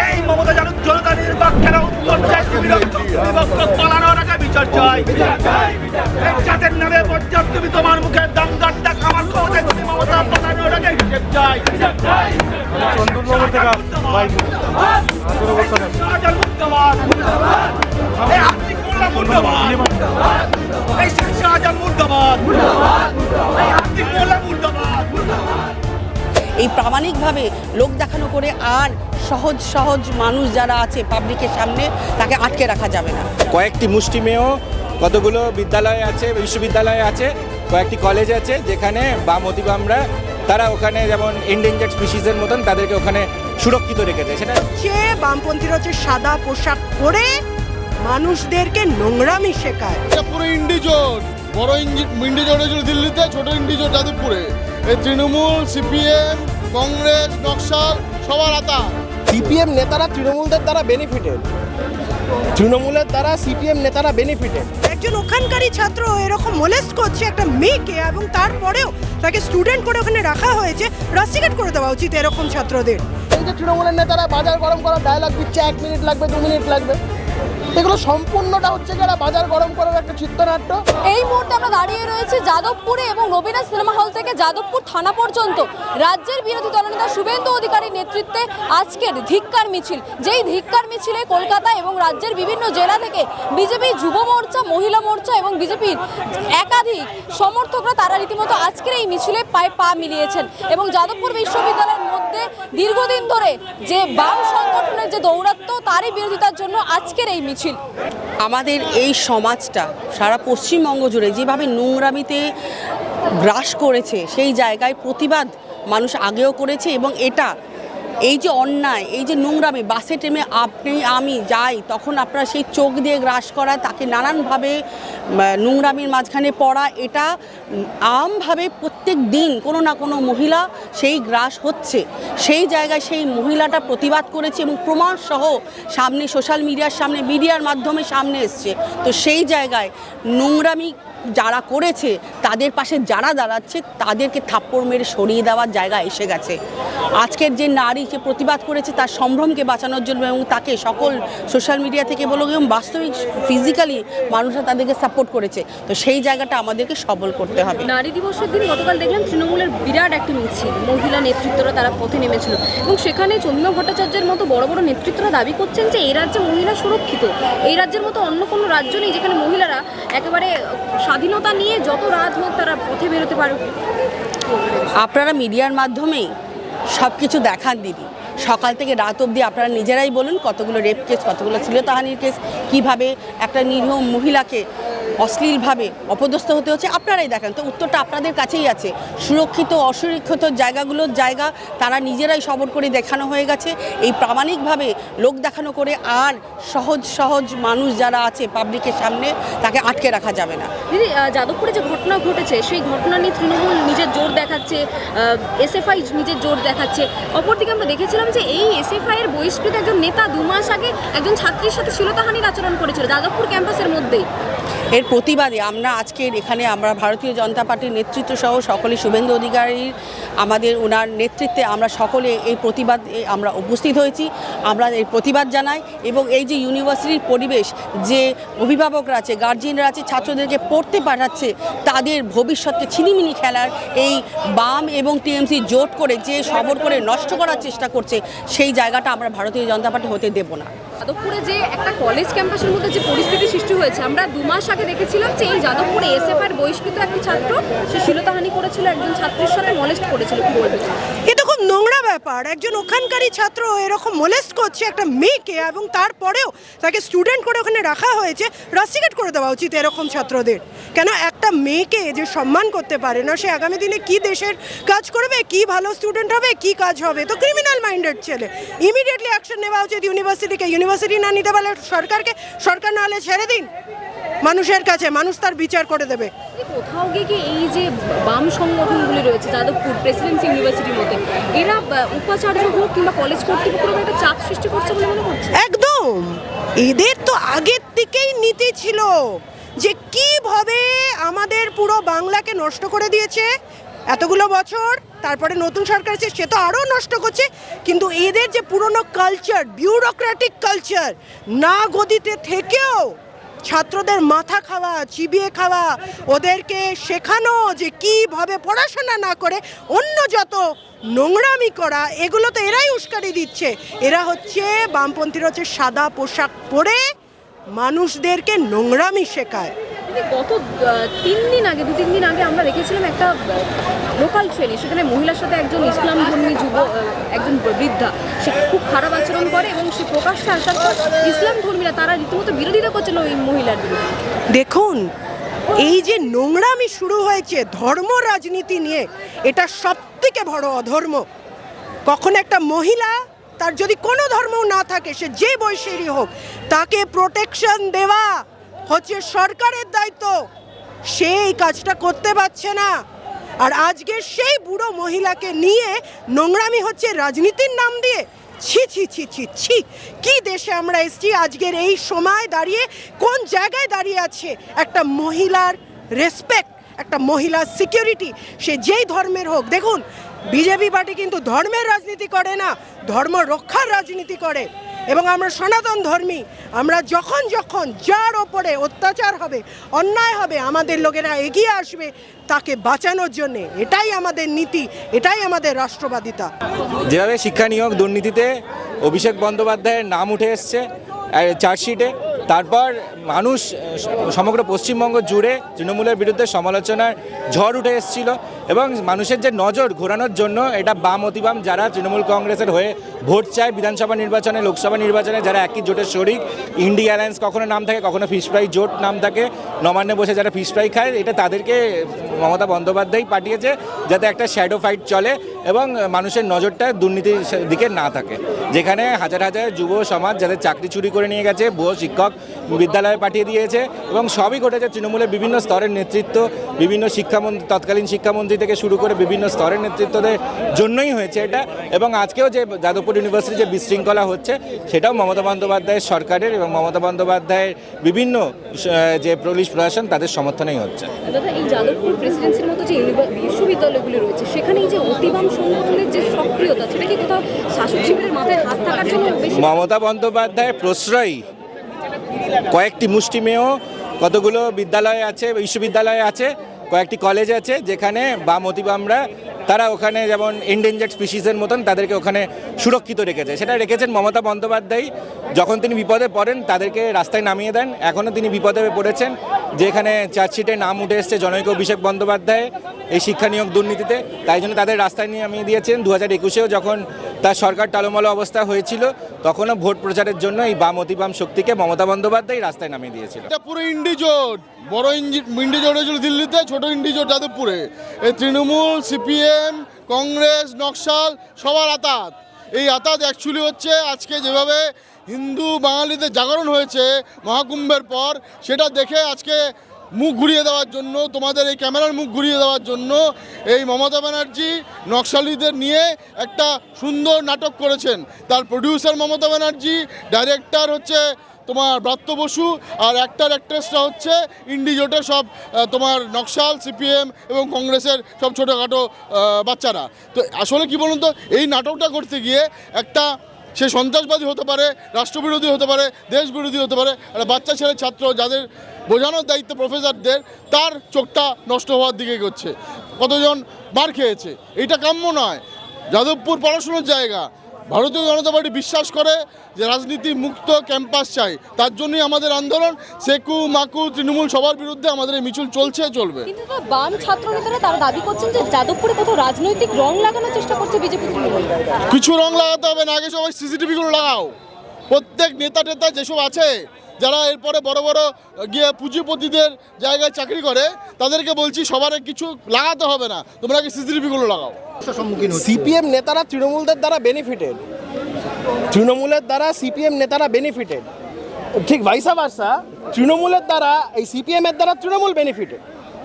এই মমতা জনতা নির্বাচনের উত্তর চাই, বিভক্ত পালানোর আগে বিচার চাই। জাতের নামে পর্যাপ্ত তুমি তোমার মুখে দাঙ্গার ডাক, আমার ক্ষমতায় তুমি মমতা পালানোর আগে বিচার চাই। এই প্রামাণিকভাবে লোক দেখানো করে আর সহজ সহজ মানুষ যারা আছে পাবলিকের সামনে তাকে আটকে রাখা যাবে না। কয়েকটি মুষ্টিমেয় কতগুলো বিদ্যালয় আছে, বিশ্ববিদ্যালয় আছে, কয়েকটি কলেজ আছে যেখানে বাম অতিবামরা তারা ওখানে যেমন এন্ডেঞ্জার্ড স্পিসিসের মতন তাদেরকে ওখানে সুরক্ষিত রেখেছে। সেটা বামপন্থীরা হচ্ছে সাদা পোশাক পরে মানুষদেরকে নোংরামি শেখায়। এটা পুরো ইন্ডিজোট, বড় ইন্ডিজোট হয়েছিল দিল্লিতে, ছোট ইন্ডিজোট যাদবপুরে। এই তৃণমূল, সিপিএম, কংগ্রেস, নকশাল সবার আতা। সিপিএম নেতারা তৃণমূলদের দ্বারা বেনিফিটেড, তৃণমূলের দ্বারা সিপিএম নেতারা বেনিফিটেড। একজন ওখানকারই ছাত্র এরকম মোলেস্ট করছে একটা মেয়েকে, এবং তারপরেও তাকে স্টুডেন্ট করে ওখানে রাখা হয়েছে। রাস্টিকেট করে দেওয়া উচিত এরকম ছাত্রদের। এই যে তৃণমূলের নেতারা বাজার গরম করার ডায়লগ দিচ্ছে, 1 মিনিট লাগবে, 2 মিনিট লাগবে, এগুলো সম্পূর্ণটা হচ্ছে যারা বাজার গরম করার একটা চিত্রনাট্য। এই মুহূর্তে আমরা দাঁড়িয়ে রয়েছি যাদবপুরে এবং রবিনা সিনেমা হল থেকে যাদবপুর থানা পর্যন্ত রাজ্যের বিরোধী দলনেতা শুভেন্দু অধিকারীর নেতৃত্বে আজকের ধিক্কার মিছিল। যেই ধিক্কার মিছিলে কলকাতা এবং রাজ্যের বিভিন্ন জেলা থেকে বিজেপি যুব মোর্চা, মহিলা মোর্চা এবং বিজেপির একাধিক সমর্থকরা তারা রীতিমতো আজকের এই মিছিলে পায়ে পা মিলিয়েছেন এবং যাদবপুর বিশ্ববিদ্যালয়ের মধ্যে দীর্ঘদিন ধরে যে বাম সংগঠনের যে দৌরাত্ম্য তারই বিরোধিতার জন্য আজকের এই মিছিল। আমাদের এই সমাজটা সারা পশ্চিমবঙ্গ জুড়ে যেভাবে নোংরামিতে গ্রাস করেছে সেই জায়গায় প্রতিবাদ মানুষ আগেও করেছে এবং এটা এই যে অন্যায়, এই যে নোংরামি, বাসে ট্রেনে আপনি আমি যাই তখন আপনারা সেই চোখ দিয়ে গ্রাস করা, তাকে নানানভাবে নোংরামির মাঝখানে পড়া, এটা আমভাবে প্রত্যেক দিন কোনো না কোনো মহিলা সেই গ্রাস হচ্ছে। সেই জায়গায় সেই মহিলাটা প্রতিবাদ করেছে এবং প্রমাণসহ সামনে সোশ্যাল মিডিয়ার সামনে, মিডিয়ার মাধ্যমে সামনে এসছে। তো সেই জায়গায় নোংরামি যারা করেছে তাদের পাশে যারা দাঁড়াচ্ছে তাদেরকে থাপ্পড় মেরে সরিয়ে দেওয়ার জায়গা এসে গেছে। আজকের যে নারী যে প্রতিবাদ করেছে তার সম্ভ্রমকে বাঁচানোর জন্য এবং তাকে সকল সোশ্যাল মিডিয়া থেকে বলো এবং বাস্তবিক ফিজিক্যালি মানুষরা তাদেরকে সাপোর্ট করেছে। তো সেই জায়গাটা আমাদেরকে সবল করতে হবে। নারী দিবসের দিন গতকাল দেখলাম তৃণমূলের বিরাট একটা মিছিল, মহিলা নেতৃত্বরা তারা পথে নেমেছিল এবং সেখানে চন্দ্রিমা ভট্টাচার্যের মতো বড় বড় নেতৃত্বরা দাবি করছেন যে এই রাজ্যে মহিলা সুরক্ষিত। এই রাজ্যের মতো অন্য কোনো রাজ্য নেই যেখানে মহিলারা একেবারে স্বাধীনতা নিয়ে যত রাত হোক তারা পথে বেরোতে পারে। আপনারা মিডিয়ার মাধ্যমেই সব কিছু দেখান দিদি, সকাল থেকে রাত অবধি আপনারা নিজেরাই বলুন কতগুলো রেপ কেস, কতগুলো শ্লীলতাহানির কেস, কীভাবে একটা নিরীহ মহিলাকে অশ্লীলভাবে অপদস্থ হতে হচ্ছে আপনারাই দেখান। তো উত্তরটা আপনাদের কাছেই আছে। সুরক্ষিত অসুরক্ষিত জায়গাগুলোর জায়গা তারা নিজেরাই সবর করে দেখানো হয়ে গেছে। এই প্রামাণিকভাবে লোক দেখানো করে আর সহজ সহজ মানুষ যারা আছে পাবলিকের সামনে তাকে আটকে রাখা যাবে না। দিদি, যাদবপুরে যে ঘটনা ঘটেছে সেই ঘটনা নিয়ে তৃণমূল নিজের জোর দেখাচ্ছে, এসএফআই নিজের জোর দেখাচ্ছে। অপরদিকে আমরা দেখেছিলাম যে এই এসএফআই এর বহিষ্কৃত একজন নেতা 2 মাস আগে একজন ছাত্রীর সাথে শ্লীলতাহানির আচরণ করেছিল যাদবপুর ক্যাম্পাসের মধ্যেই। এর প্রতিবাদে আমরা আজকের এখানে আমরা ভারতীয় জনতা পার্টির নেতৃত্ব সহ সকলে শুভেন্দু অধিকারীর আমাদের ওনার নেতৃত্বে আমরা সকলে এই প্রতিবাদে আমরা উপস্থিত হয়েছি। আমরা এই প্রতিবাদ জানাই এবং এই যে ইউনিভার্সিটির পরিবেশ, যে অভিভাবকরা আছে, গার্জিয়ানরা আছে, ছাত্রদেরকে পড়তে পাঠাচ্ছে, তাদের ভবিষ্যৎকে ছিনিমিনি খেলার এই বাম এবং টিএমসি জোট করে যে সবর করে নষ্ট করার চেষ্টা করছে সেই জায়গাটা আমরা ভারতীয় জনতা পার্টি হতে দেব না। যাদবপুরে যে একটা কলেজ ক্যাম্পাসের মধ্যে যে পরিস্থিতি সৃষ্টি হয়েছে, আমরা 2 মাস আগে দেখেছিলাম যে এই যাদবপুরে এসএফআই এর বহিষ্কৃত একটি ছাত্র সে শ্লীলতাহানি করেছিল, একজন ছাত্রীর সাথে মলেস্ট করেছিল। কি বলবেন? এটা খুব নোংরা ব্যাপার। একজন ওখানকারই ছাত্র এরকম মোলেস্ট করছে একটা মেয়েকে, এবং তারপরেও তাকে স্টুডেন্ট করে ওখানে রাখা হয়েছে। রাস্টিকেট করে দেওয়া উচিত এরকম ছাত্রদের। কেন একটা মেয়েকে যে সম্মান করতে পারে না, সে আগামী দিনে কি দেশের কাজ করবে, কি ভালো স্টুডেন্ট হবে, কি কাজ হবে? তো ক্রিমিনাল মাইন্ডেড ছেলে, ইমিডিয়েটলি অ্যাকশন নেওয়া উচিত ইউনিভার্সিটিকে। ইউনিভার্সিটি না নিতে পারলে সরকারকে, সরকার না হলে ছেড়ে দিন মানুষের কাছে, মানুষ তার বিচার করে দেবে। কোথাও গিয়ে এই যে বাম সংগঠনগুলি রয়েছে যাদবপুর প্রেসিডেন্সি ইউনিভার্সিটির মধ্যে, এরা উপাচার্য হোক কিংবা কলেজ কর্তৃপক্ষের একটা চাপ সৃষ্টি করছে বলে মনে হচ্ছে। একদম, এদের তো আগের থেকেই নীতি ছিল যে কিভাবে আমাদের পুরো বাংলাকে নষ্ট করে দিয়েছে এতগুলো বছর, তারপরে নতুন সরকার এসে সে তো আরও নষ্ট করছে, কিন্তু এদের যে পুরনো কালচার, বিউরোক্রেটিক কালচার, না গদিতে থেকেও ছাত্রদের মাথা খাওয়া, চিবিয়ে খাওয়া, ওদেরকে শেখানো যে কীভাবে পড়াশোনা না করে অন্য যত নোংরামি করা, এগুলো তো এরাই উস্কানি দিচ্ছে। এরা হচ্ছে বামপন্থীরা, হচ্ছে সাদা পোশাক পরে মানুষদেরকে নোংরামি শেখায়। গত 3 দিন আগে, 2-3 দিন আগে আমরা দেখেছিলাম একটা লোকাল ট্রেনে, সেখানে মহিলার সাথে একজন ইসলাম ধর্মী একজন বৃদ্ধা, সে খুব খারাপ আচরণ করে এবং সে প্রকাশ্যে আসার পর ইসলাম ধর্মীরা তারা রীতিমতো বিরোধিতা করছিল ওই মহিলার বিরুদ্ধে। দেখুন, এই যে নোংরামি শুরু হয়েছে ধর্ম রাজনীতি নিয়ে, এটা সবথেকে বড় অধর্ম। কখন একটা মহিলা, তার যদি কোনো ধর্মও না থাকে, সে যে বয়সেরই হোক, তাকে প্রোটেকশন দেওয়া হচ্ছে সরকারের দায়িত্ব। সে এই কাজটা করতে পারছে না, আর আজকে সেই বুড়ো মহিলাকে নিয়ে নোংরামি হচ্ছে রাজনীতির নাম দিয়ে। ছি ছি ছি ছি ছি, কি দেশে আমরা এসেছি! আজকের এই সময় দাঁড়িয়ে কোন জায়গায় দাঁড়িয়ে আছে একটা মহিলার রেসপেক্ট, একটা মহিলার সিকিউরিটি, সে যেই ধর্মের হোক। দেখুন, বিজেপি পার্টি কিন্তু ধর্মের রাজনীতি করে না, ধর্ম রক্ষার রাজনীতি করে। এবং আমরা সনাতন ধর্মী, আমরা যখন যখন যার ওপরে অত্যাচার হবে, অন্যায় হবে, আমাদের লোকেরা এগিয়ে আসবে তাকে বাঁচানোর জন্যে। এটাই আমাদের নীতি, এটাই আমাদের রাষ্ট্রবাদিতা। যেভাবে শিক্ষা নিয়োগ দুর্নীতিতে অভিষেক বন্দ্যোপাধ্যায়ের নাম উঠে এসছে চার্জশিটে, তারপর মানুষ সমগ্র পশ্চিমবঙ্গ জুড়ে তৃণমূলের বিরুদ্ধে সমালোচনার ঝড় উঠে এসেছিল, এবং মানুষের যে নজর ঘোরানোর জন্য এটা বাম অতিবাম যারা তৃণমূল কংগ্রেসের হয়ে ভোট চায় বিধানসভা নির্বাচনে, লোকসভা নির্বাচনে, যারা একই জোটের শরিক, ইন্ডিয়া অ্যালায়েন্স কখনো নাম থাকে, কখনো ফিশ ফ্রাই জোট নাম থাকে, নবান্নে বসে যারা ফিশ ফ্রাই খায়, এটা তাদেরকে মমতা বন্দ্যোপাধ্যায় পাঠিয়েছে যাতে একটা শ্যাডো ফাইট চলে এবং মানুষের নজরটা দুর্নীতির দিকে না থাকে। যেখানে হাজার হাজার যুব সমাজ যাদের চাকরি চুরি করে নিয়ে গেছে, ভুয়ো শিক্ষক বিদ্যালয়ে পাঠিয়ে দিয়েছে, এবং সবই ঘটেছে তৃণমূলের বিভিন্ন স্তরের নেতৃত্ব, বিভিন্ন শিক্ষামন্ত্রী, তৎকালীন শিক্ষামন্ত্রী থেকে শুরু করে বিভিন্ন স্তরের নেতৃত্বদের জন্যই হয়েছে এটা। এবং আজকেও যে যাদবপুর ইউনিভার্সিটি যে বিশৃঙ্খলা হচ্ছে, সেটাও মমতা বন্দ্যোপাধ্যায়ের সরকারের এবং মমতা বন্দ্যোপাধ্যায়ের বিভিন্ন যে পুলিশ প্রশাসন তাদের সমর্থনেই হচ্ছে। দাদা, এই যাদবপুর প্রেসিডেন্সির মতো যে বিশ্ববিদ্যালয়গুলি রয়েছে, সেখানে এই যে অতিবাম সংগঠনের যে সক্রিয়তা, সেটা কি কোথাও শাসক শিবিরের মাথায় হাত থাকার জন্য? মমতা বন্দ্যোপাধ্যায়ের প্রশ্রয় কয়েকটি মুষ্টিমেয় কতগুলো বিদ্যালয় আছে, বিশ্ববিদ্যালয় আছে, কয়েকটি কলেজ আছে, যেখানে বাম অতিবামরা তারা ওখানে যেমন এন্ডেঞ্জার্ড স্পিসিসের মতন তাদেরকে ওখানে সুরক্ষিত রেখেছে। সেটা রেখেছেন মমতা বন্দ্যোপাধ্যায়। যখন তিনি বিপদে পড়েন তাদেরকে রাস্তায় নামিয়ে দেন। এখনও তিনি বিপদে পড়েছেন, যেখানে চার্জশিটে নাম উঠে এসছে জনৈক অভিষেক বন্দ্যোপাধ্যায় এই শিক্ষা নিয়োগ দুর্নীতিতে, তাই জন্য তাদের রাস্তায় নামিয়ে দিয়েছেন। 2021-এও যখন তার সরকার টালমালো অবস্থা হয়েছিল, তখনও ভোট প্রচারের জন্য এই বাম অতিবাম শক্তিকে মমতা বন্দ্যোপাধ্যায় রাস্তায় নামিয়ে দিয়েছিল। এটা পুরো ইন্ডিজোট, বড় ইন্ডিজোট হয়েছিল দিল্লিতে, ছোট ইন্ডিজোট যাদবপুরে। এই তৃণমূল, সিপিএম, কংগ্রেস, নকশাল সবার আতাত। এই আতাত অ্যাকচুয়ালি হচ্ছে আজকে যেভাবে হিন্দু বাঙালিদের জাগরণ হয়েছে মহাকুম্ভের পর, সেটা দেখে আজকে মুখ ঘুরিয়ে দেওয়ার জন্য, তোমাদের এই ক্যামেরার মুখ ঘুরিয়ে দেওয়ার জন্য এই মমতা ব্যানার্জি নকশালিদের নিয়ে একটা সুন্দর নাটক করেছেন। তার প্রডিউসার মমতা ব্যানার্জি, ডাইরেক্টর হচ্ছে তোমার ব্রাত্য বসু, আর অ্যাক্ট্রেসরা হচ্ছে ইন্ডিজোটের সব তোমার নকশাল, সিপিএম এবং কংগ্রেসের সব ছোটোখাটো বাচ্চারা। তো আসলে কি বলুন তো, এই নাটকটা করতে গিয়ে একটা সে সন্ত্রাসবাদী হতে পারে, রাষ্ট্রবিরোধী হতে পারে, দেশবিরোধী হতে পারে, একটা বাচ্চা ছেলে ছাত্র যাদের বোঝানোর দায়িত্ব প্রফেসরদের, তার চোখটা নষ্ট হওয়ার দিকে এগোচ্ছে। কতজন মার খেয়েছে, এইটা কাম্য নয়। যাদবপুর পড়াশোনার জায়গা। ভারতীয় জনতা পার্টি বিশ্বাস করে যে রাজনীতি মুক্ত ক্যাম্পাস চাই, তার জন্যই আমাদের আন্দোলন। সেকু মাকু তৃণমূল সবার বিরুদ্ধে আমাদের এই মিছিল চলছে, চলবে। কিন্তু বাম ছাত্র নেতারা তারা দাবি করছেন যে যাদবপুরে কোথাও রাজনৈতিক রং লাগানোর চেষ্টা করছে বিজেপি। কিছু রং লাগাতে হবে না, আগে সবাই সিসিটিভিগুলো লাগাও। প্রত্যেক নেতা টেতা যেসব আছে, যারা এরপরে বড় বড় গিয়ে পুঁজিপতিদের জায়গায় চাকরি করে, তাদেরকে বলছি সবার কিছু লাগাতে হবে না, তোমরা আগে সিসিটিভিগুলো লাগাও। সিপিএম নেতারা তৃণমূলদের দ্বারা বেনিফিটেড, তৃণমূলের দ্বারা সিপিএম নেতারা বেনিফিটেড, ঠিক ভাইসা ভার্সা তৃণমূলের দ্বারা এই সিপিএমের দ্বারা তৃণমূল বেনিফিটেড।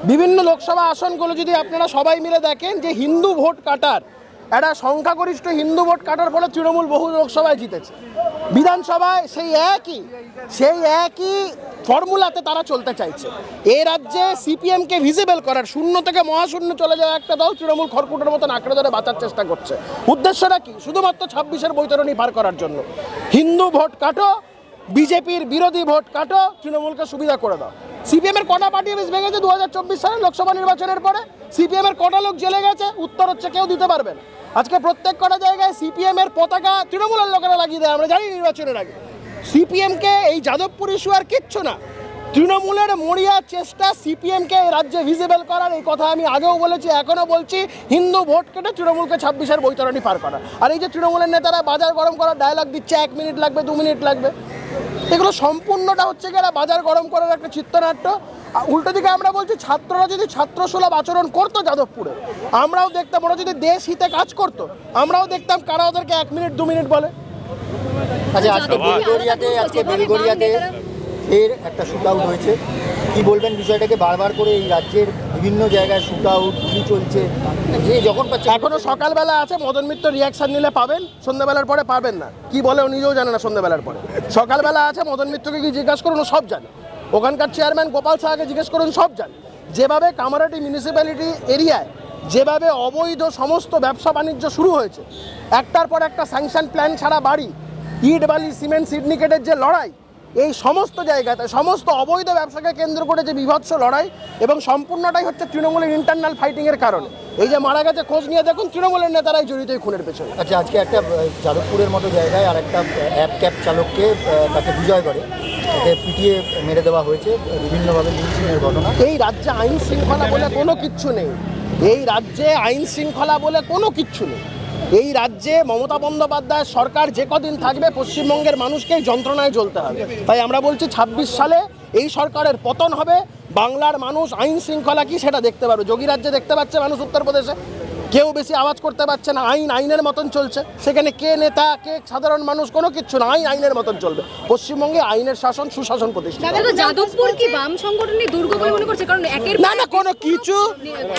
বিভিন্ন লোকসভা আসনগুলো যদি আপনারা সবাই মিলে দেখেন, যে হিন্দু ভোট কাটার একটা সংখ্যাগরিষ্ঠ হিন্দু ভোট কাটার ফলে তৃণমূল বহু লোকসভায় জিতেছে। বিধানসভায় সেই একই ফর্মুলাতে তারা চলতে চাইছে। এই রাজ্যে সিপিএমকে ভিজিবল করার, শূন্য থেকে মহাশূন্য চলে যাওয়া একটা দল তৃণমূল খড়কুটোর মতন আঁকড়ে ধরে বাঁচার চেষ্টা করছে। উদ্দেশ্যটা কি? শুধুমাত্র 26-এর বৈতরণী পার করার জন্য। হিন্দু ভোট কাটো, বিজেপির বিরোধী ভোট কাটো, তৃণমূলকে সুবিধা করে দাও। সিপিএমের কটা পার্টি অফিস ভেঙেছে 2024 সালে লোকসভা নির্বাচনের পরে? সিপিএমের কটা লোক জেলে গেছে? উত্তর হচ্ছে কেউ দিতে পারবে না। আজকে প্রত্যেক কটা জায়গায় সিপিএমের পতাকা তৃণমূলের লোকেরা লাগিয়ে দেয়, আমরা জানি নির্বাচনের আগে। সিপিএমকে এই যাদবপুর ইস্যু আর কিচ্ছু না, তৃণমূলের মরিয়া চেষ্টা সিপিএমকে এই রাজ্যে ভিজিবল করার। এই কথা আমি আগেও বলেছি, এখনও বলছি, হিন্দু ভোট কেটে তৃণমূলকে 26-এর বৈতরণী পার করা। আর এই যে তৃণমূলের নেতারা বাজার গরম করার ডায়লগ দিচ্ছে, 1 মিনিট লাগবে, 2 মিনিট লাগবে, এগুলো সম্পূর্ণটা হচ্ছে কি এরা বাজার গরম করার একটা চিত্রনাট্য। উল্টো দিকে আমরা বলছি, ছাত্ররা যদি ছাত্রসুলভ আচরণ করতো যাদবপুরে, আমরাও দেখতাম। ওরা যদি দেশ হিতে কাজ করতো, আমরাও দেখতাম কারা ওদেরকে 1 মিনিট 2 মিনিট বলে। আচ্ছা, আজকে বেলগড়িয়াতে ফের একটা শুট আউট হয়েছে, কি বলবেন বিষয়টাকে? বারবার করে এই রাজ্যের বিভিন্ন জায়গায় শুট আউট কি চলছে, যে যখন পাচ্ছে। এখনো সকালবেলা আছে, মদন মিত্র রিয়াকশন নিলে পাবেন, সন্ধ্যাবেলার পরে পাবেন না। কি বলে ও নিজেও জানে না সন্ধ্যাবেলার পরে। সকালবেলা আছে, মদন মিত্রকে কি জিজ্ঞাসা করুন, ও সব জানে। ওখানকার চেয়ারম্যান গোপাল সাহাকে জিজ্ঞেস করুন, সব জানে। যেভাবে কামারহাটি মিউনিসিপ্যালিটি এরিয়ায় যেভাবে অবৈধ সমস্ত ব্যবসা বাণিজ্য শুরু হয়েছে, একটার পর একটা স্যাংশন প্ল্যান ছাড়া বাড়ি, ইট বালি সিমেন্ট সিন্ডিকেটের যে লড়াই, এই সমস্ত জায়গাতে সমস্ত অবৈধ ব্যবসাকে কেন্দ্র করে যে বিভৎস লড়াই, এবং সম্পূর্ণটাই হচ্ছে তৃণমূলের ইন্টারনাল ফাইটিংয়ের কারণে। এই যে মারা গেছে, খোঁজ নিয়ে দেখুন, তৃণমূলের নেতারাই জড়িত এই খুনের পেছনে। আচ্ছা, আজকে একটা যাদবপুরের মতো জায়গায় আর একটা অ্যাপ ক্যাব চালককে তাকে বিজয় করে তাকে পিটিয়ে মেরে দেওয়া হয়েছে, বিভিন্নভাবে লিঞ্চিংয়ের ঘটনা। এই রাজ্যে আইন শৃঙ্খলা বলে কোনো কিচ্ছু নেই। এই রাজ্যে আইন শৃঙ্খলা বলে কোনো কিচ্ছু নেই। এই রাজ্যে মমতা বন্দ্যোপাধ্যায় সরকার যে কদিন থাকবে, পশ্চিমবঙ্গের মানুষকে যন্ত্রণায় জ্বলতে হবে। তাই আমরা বলছি 26 সালে এই সরকারের পতন হবে, বাংলার মানুষ আইন শৃঙ্খলা কি সেটা দেখতে পারবে। যোগী রাজ্যে দেখতে পাচ্ছে মানুষ, উত্তরপ্রদেশে কেউ বেশি আওয়াজ করতে পারছে না, আইনের মতন চলছে। সেখানে কে নেতা, কে সাধারণ মানুষ, কোনো কিচ্ছু না, আইনের মতন চলবে। পশ্চিমবঙ্গে আইনের শাসন, সুশাসন প্রতিষ্ঠা। যাদবপুর কি বাম সংগঠনের দুর্গ বলে মনে করছে? কারণ না না, কোনো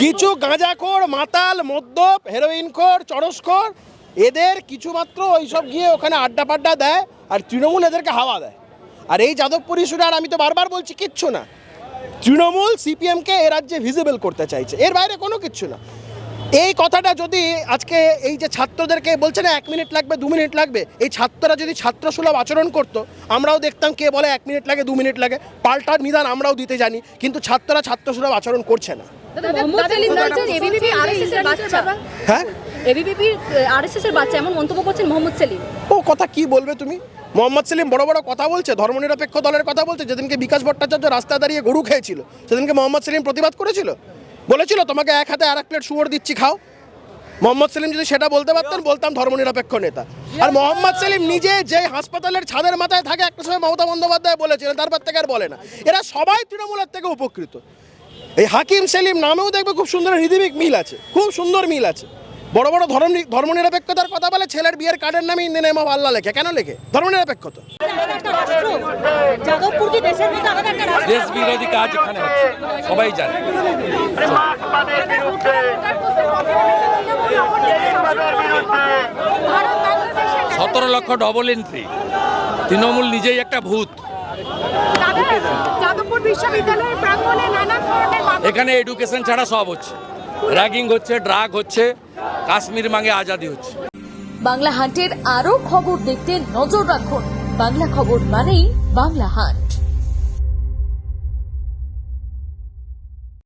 কিছু গাঁজাখোর, মাতাল, মদ্যপ, হেরোইনখোর, চরসখোর, এদের কিছুমাত্র ওইসব গিয়ে ওখানে আড্ডা পাড্ডা দেয়, আর তৃণমূল এদেরকে হাওয়া দেয়। আর এই যাদবপুর ইস্যুটা, আর আমি তো বারবার বলছি, কিচ্ছু না। তৃণমূল সিপিএমকে এ রাজ্যে ভিজিবল করতে চাইছে, এর বাইরে কোনো কিচ্ছু না। এই কথাটা যদি আজকে এই যে ছাত্রদেরকে বলছে না 1 মিনিট লাগবে, 2 মিনিট লাগবে, এই ছাত্ররা যদি ছাত্রসুলভ আচরণ করতো, আমরাও দেখতাম কে বলে 1 মিনিট লাগে, 2 মিনিট লাগে, পাল্টার নিদান আমরাও দিতে জানি। কিন্তু ছাত্ররা ছাত্রসুলভ আচরণ করছে না। হ্যাঁ, এবিভিপি আরএসএস এর বাচ্চা এমন মন্তব্য করছেন মোহাম্মদ সেলিম। ও কথা কি বলবে তুমি? মোহাম্মদ সেলিম বড় বড় কথা বলছে, ধর্মনিরপেক্ষ দলের কথা বলছে। যেদিনকে বিকাশ ভট্টাচার্য রাস্তায় দাঁড়িয়ে গরু খেয়েছিল, সেদিনকে মোহাম্মদ সেলিম প্রতিবাদ করেছিল, বলেছিল তোমাকে এক হাতে 1 প্লেট শুয়োর দিচ্ছি, খাও। মোহাম্মদ সেলিম যদি সেটা বলতে পারতেন, বলতাম ধর্মনিরপেক্ষ নেতা। আর মোহাম্মদ সেলিম নিজে যে হাসপাতালের ছাদের মাথায় থাকে, একটা সময় মমতা বন্দ্যোপাধ্যায় বলেছিলেন, তারপর থেকে আর বলে না। এরা সবাই তৃণমূলের থেকে উপকৃত। এই হাকিম সেলিম নামেও দেখবে খুব সুন্দর হৃদয়িক মিল আছে, খুব সুন্দর মিল আছে। বড় বড় ধর্মনিরপেক্ষতার কথা বলে, ছেলের বিয়ের কার্ডের নামে ইন দ্য নেম অফ আল্লাহ লেখে। কেন লেখে? ধর্মনিরপেক্ষতা। দেশ বিরোধী কাজ এখানে হচ্ছে, সবাই জানে। 17 লক্ষ ডবল এন্ট্রি, তৃণমূল নিজেই একটা ভূত। এখানে এডুকেশন ছাড়া সব হচ্ছে, র্যাগিং হচ্ছে, ড্রাগ হচ্ছে, কাশ্মীর মাঙ্গে আজাদি হচ্ছে। বাংলা হান্টের আরও খবর দেখতে নজর রাখুন। বাংলা খবর মানেই বাংলা হান্ট।